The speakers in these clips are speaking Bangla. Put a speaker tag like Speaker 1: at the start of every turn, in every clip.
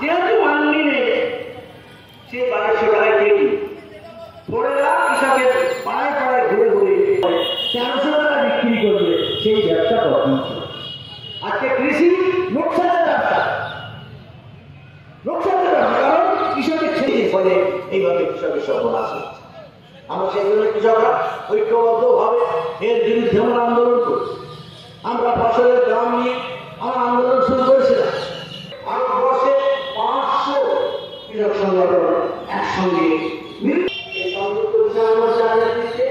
Speaker 1: যেহেতু মান্ডি নেই, সে 1200 টাকায় কেজি পড়েরা কৃষকের পাড়ায় পাড়ায় ঘুরে ঘুরে 1300 টাকা বিক্রি করবে, সেই ব্যবসা কখন? আজকে কৃষি লোকসানের ব্যবসা, লোকসানের ব্যবসা, কারণ কৃষকের ছেড়ে ফলে এইভাবে কৃষকের সর্বনাশ হচ্ছে। আমরা সেই জন্য কৃষকরা ঐক্যবদ্ধভাবে এর বিরুদ্ধে আমরা আন্দোলন করছি। আমরা ফসলের দাম নিয়ে আমরা আন্দোলন শুরু করেছিলাম। ভারতবর্ষে 500 কৃষক সংগঠন একসঙ্গে সংযুক্ত কিষাণ মোর্চার নেতৃত্বে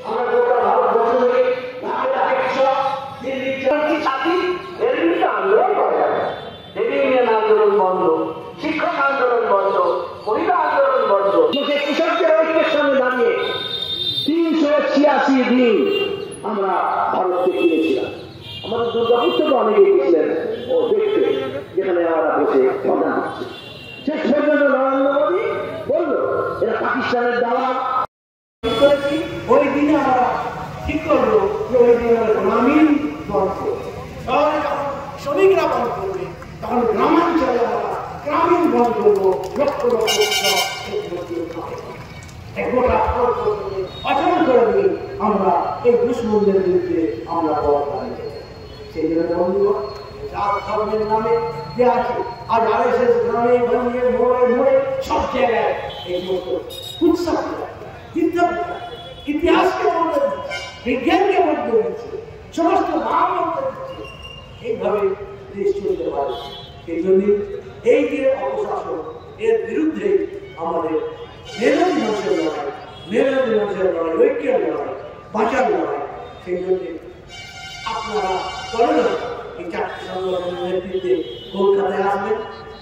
Speaker 1: আমরা গোটা ভারতবর্ষ থেকে লাখে লাখে কৃষক দিল্লির সাথী এর বিরুদ্ধে আন্দোলন করা যাবে। ট্রেড ইউনিয়ন আন্দোলন বন্ধ, শিক্ষক আন্দোলন বন্ধ, মহিলা আন্দোলন বন্ধ। কৃষকদের ঐক্যের সামনে দাঁড়িয়ে 386 দিন আমরা ভারতকে ফিরেছিলাম। আমাদের দুর্গাপুর থেকে অনেকে গেছিলেন ও দেখতে, যেখানে আমরা বসে কথা হচ্ছে। শেষ পর্যন্ত নরেন্দ্র মোদী বলল এরা পাকিস্তানের দালাল করেছি। ওই দিনে আমরা ঠিক করলো যে ওই দিনে আমরা গ্রামীণ বন্ধ করবো। শহরে যখন শ্রমিকরা বন্ধ করবে তখন গ্রামাঞ্চলে আমরা গ্রামীণ বন্ধ করবো। লক্ষ লক্ষ অচল করে দিয়ে আমরা এই দুশ্মনদের বিরুদ্ধে আমরা সেই জন্য বন্ধুগণ, যার ধর্মের নামে যে আছে আর RSS গ্রামে গঞ্জে মোড়ে মোড়ে সব জায়গায় এই সমস্ত উৎসব ইতিহাসকে বলতে দিচ্ছে, বিজ্ঞানকে বলতে দিচ্ছে, সমস্ত নাম বলতে দিচ্ছে। এইভাবে দেশ চলতে পারে। সেই জন্য এই যে অপশাসন, এর বিরুদ্ধে আমাদের মেধাবী মানুষের লড়াই, মেধাবী মানুষের লড়াই, ঐক্যের লড়াই, বাঁচার লড়াই। সেই জন্য আপনারা করোনা এই 4টি সংগঠনের নেতৃত্বে কলকাতায় আসবেন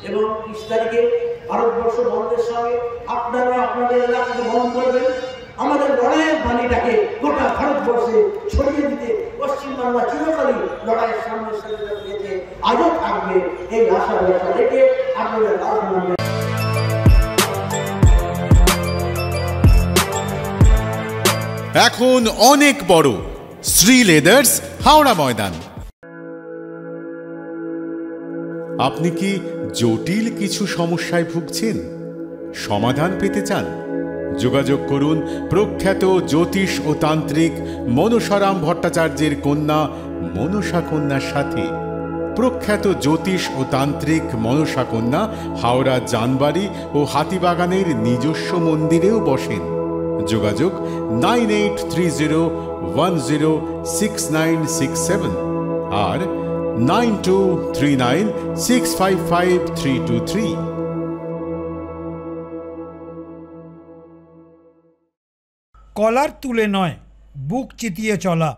Speaker 1: এবং 30 তারিখে ভারতবর্ষ বন্ধের সঙ্গে আপনারা আপনাদের এলাকাকে বন্ধ করবেন। আমাদের লড়াইয়ের বাণীটাকে গোটা ভারতবর্ষে ছড়িয়ে দিতে পশ্চিমবাংলা চিরকালই লড়াইয়ের সামনে সাথে দিয়েছে, আজও থাকবে। এই আশা ব্যবসা রেখে আপনাদের রাজনীতি
Speaker 2: এখন অনেক বড় শ্রী লেদার্স, হাওড়া ময়দান। আপনি কি জটিল কিছু সমস্যায় ভুগছেন, সমাধান পেতে চান? যোগাযোগ করুন প্রখ্যাত জ্যোতিষ ও তান্ত্রিক মনসারাম ভট্টাচার্যের কন্যা মনসা কন্যার সাথে। প্রখ্যাত জ্যোতিষ ও তান্ত্রিক মনসা কন্যা হাওড়া জানবাড়ি ও হাতিবাগানের নিজস্ব মন্দিরেও বসেন। যোগাযোগ 9830106967 আর 9239655323।
Speaker 3: কলার তুলে নয়, বুক চিতিয়ে চলা।